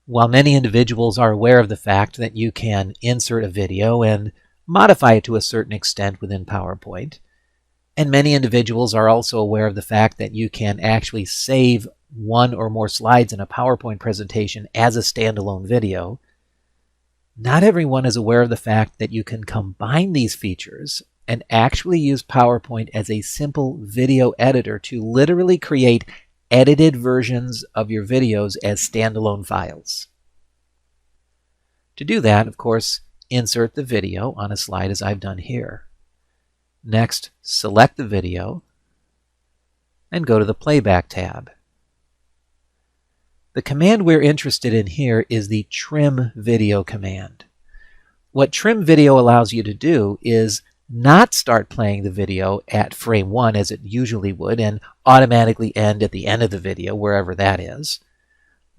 While many individuals are aware of the fact that you can insert a video and modify it to a certain extent within PowerPoint, and many individuals are also aware of the fact that you can actually save one or more slides in a PowerPoint presentation as a standalone video, not everyone is aware of the fact that you can combine these features and actually use PowerPoint as a simple video editor to literally create edited versions of your videos as standalone files. To do that, of course, insert the video on a slide as I've done here. Next, select the video and go to the Playback tab. The command we're interested in here is the Trim Video command. What Trim Video allows you to do is not start playing the video at frame 1 as it usually would and automatically end at the end of the video, wherever that is,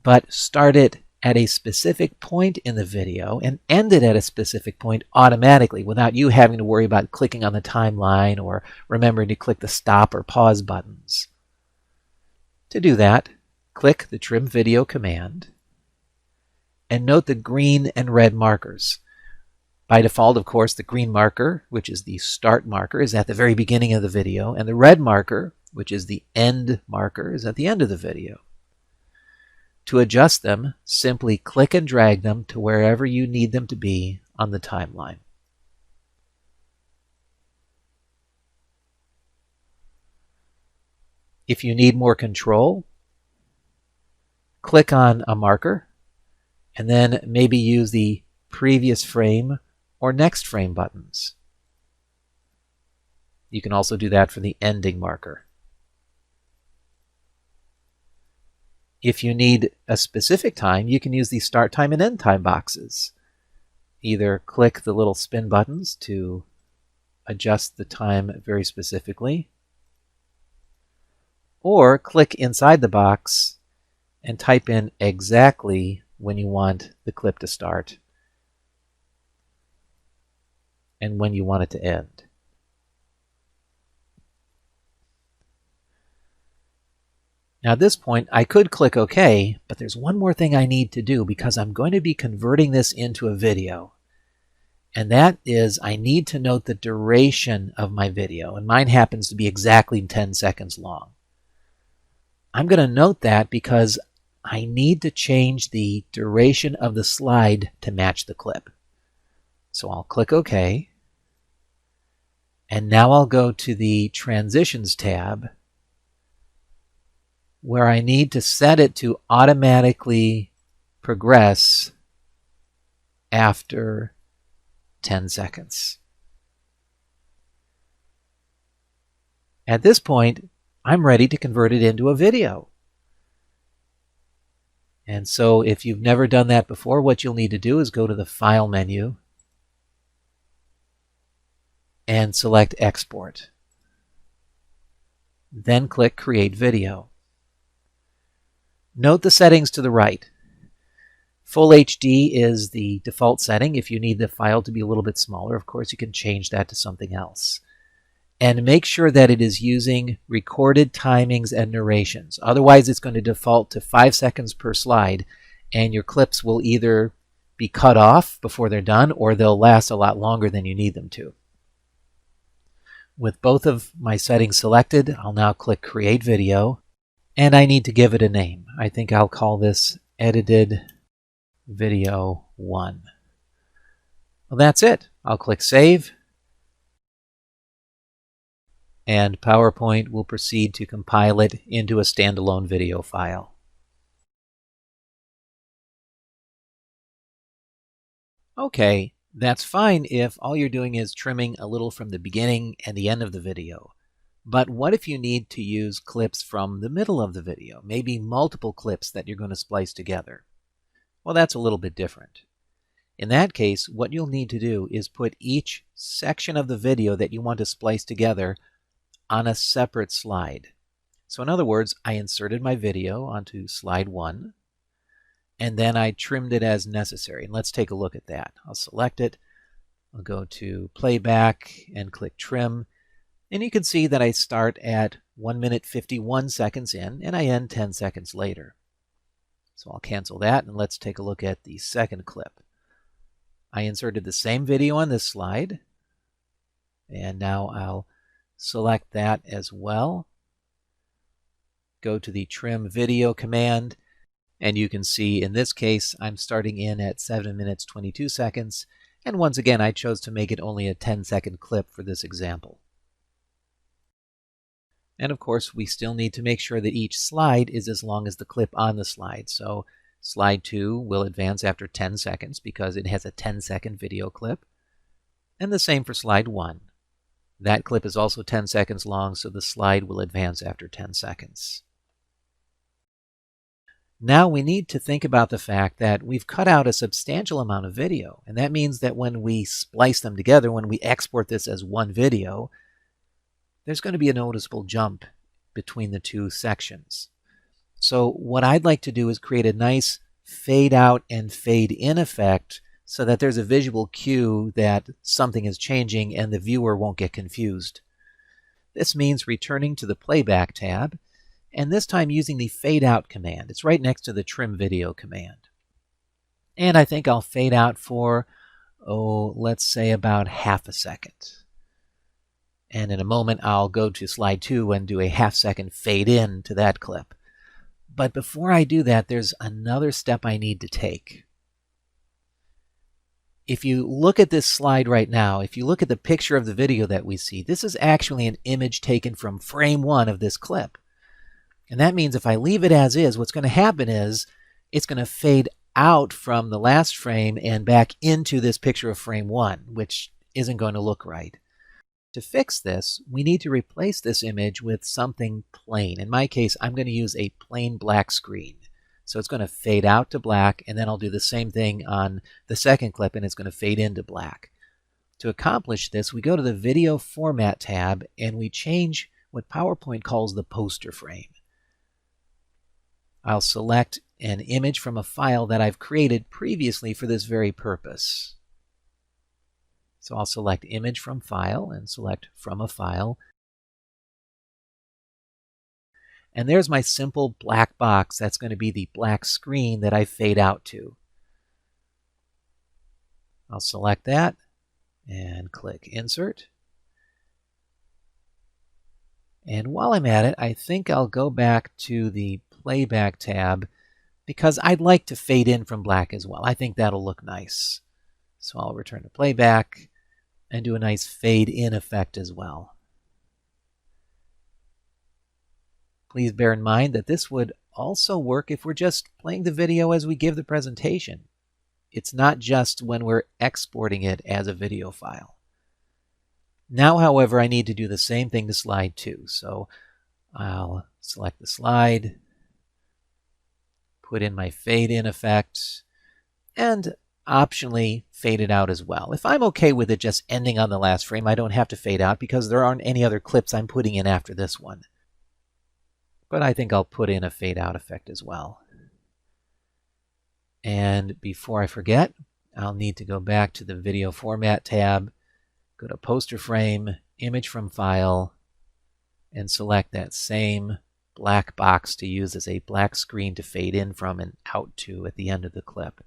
but start it at a specific point in the video and end it at a specific point automatically without you having to worry about clicking on the timeline or remembering to click the stop or pause buttons. To do that, click the Trim Video command and note the green and red markers. By default, of course, the green marker, which is the start marker, is at the very beginning of the video, and the red marker, which is the end marker, is at the end of the video. To adjust them, simply click and drag them to wherever you need them to be on the timeline. If you need more control, click on a marker and then maybe use the previous frame or next frame buttons. You can also do that for the ending marker. If you need a specific time, you can use the start time and end time boxes. Either click the little spin buttons to adjust the time very specifically, or click inside the box and type in exactly when you want the clip to start and when you want it to end. Now at this point, I could click OK, but there's one more thing I need to do because I'm going to be converting this into a video. And that is, I need to note the duration of my video, and mine happens to be exactly 10 seconds long. I'm going to note that because I need to change the duration of the slide to match the clip. So I'll click OK. And now I'll go to the Transitions tab, where I need to set it to automatically progress after 10 seconds. At this point, I'm ready to convert it into a video. And so if you've never done that before, what you'll need to do is go to the File menu and select Export. Then click Create Video. Note the settings to the right. Full HD is the default setting. If you need the file to be a little bit smaller, of course, you can change that to something else. And make sure that it is using recorded timings and narrations. Otherwise, it's going to default to 5 seconds per slide, and your clips will either be cut off before they're done, or they'll last a lot longer than you need them to. With both of my settings selected, I'll now click Create Video, and I need to give it a name. I think I'll call this Edited Video 1. Well, that's it. I'll click Save, and PowerPoint will proceed to compile it into a standalone video file. Okay, that's fine if all you're doing is trimming a little from the beginning and the end of the video. But what if you need to use clips from the middle of the video, maybe multiple clips that you're going to splice together? Well, that's a little bit different. In that case, what you'll need to do is put each section of the video that you want to splice together on a separate slide. So in other words, I inserted my video onto slide 1, and then I trimmed it as necessary. And let's take a look at that. I'll select it. I'll go to Playback and click Trim. And you can see that I start at 1 minute 51 seconds in, and I end 10 seconds later. So I'll cancel that, and let's take a look at the second clip. I inserted the same video on this slide, and now I'll select that as well. Go to the trim video command, and you can see in this case I'm starting in at 7 minutes 22 seconds, and once again I chose to make it only a 10-second clip for this example. And of course we still need to make sure that each slide is as long as the clip on the slide. So slide 2 will advance after 10 seconds because it has a 10-second video clip, and the same for slide 1. That clip is also 10 seconds long, so the slide will advance after 10 seconds. Now we need to think about the fact that we've cut out a substantial amount of video, and that means that when we splice them together, when we export this as one video, there's going to be a noticeable jump between the two sections. So what I'd like to do is create a nice fade out and fade in effect so that there's a visual cue that something is changing and the viewer won't get confused. This means returning to the Playback tab, and this time using the Fade Out command. It's right next to the Trim Video command. And I think I'll fade out for, let's say about half a second. And in a moment I'll go to slide 2 and do a half-second fade in to that clip. But before I do that, there's another step I need to take. If you look at this slide right now, if you look at the picture of the video that we see, this is actually an image taken from frame 1 of this clip. And that means if I leave it as is, what's going to happen is it's going to fade out from the last frame and back into this picture of frame 1, which isn't going to look right. To fix this, we need to replace this image with something plain. In my case, I'm going to use a plain black screen. So it's going to fade out to black, and then I'll do the same thing on the second clip, and it's going to fade into black. To accomplish this, we go to the Video Format tab, and we change what PowerPoint calls the poster frame. I'll select an image from a file that I've created previously for this very purpose. So I'll select Image from File and select From a File. And there's my simple black box. That's going to be the black screen that I fade out to. I'll select that and click Insert. And while I'm at it, I think I'll go back to the Playback tab because I'd like to fade in from black as well. I think that'll look nice. So I'll return to Playback and do a nice fade in effect as well. Please bear in mind that this would also work if we're just playing the video as we give the presentation. It's not just when we're exporting it as a video file. Now, however, I need to do the same thing to slide 2. So I'll select the slide, put in my fade in effect, and optionally fade it out as well. If I'm okay with it just ending on the last frame, I don't have to fade out because there aren't any other clips I'm putting in after this one. But I think I'll put in a fade out effect as well. And before I forget, I'll need to go back to the Video Format tab, go to Poster Frame, Image from File, and select that same black box to use as a black screen to fade in from and out to at the end of the clip.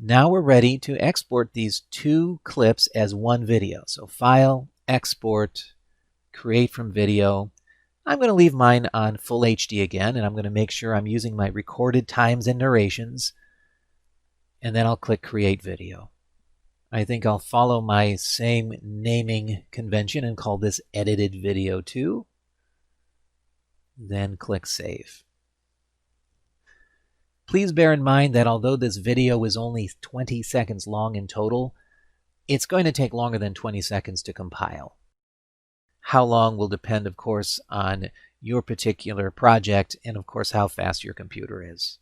Now we're ready to export these two clips as one video. So File, Export, Create from Video. I'm going to leave mine on Full HD again, and I'm going to make sure I'm using my recorded times and narrations. And then I'll click Create Video. I think I'll follow my same naming convention and call this Edited Video 2. Then click Save. Please bear in mind that although this video is only 20 seconds long in total, it's going to take longer than 20 seconds to compile. How long will depend, of course, on your particular project and, of course, how fast your computer is.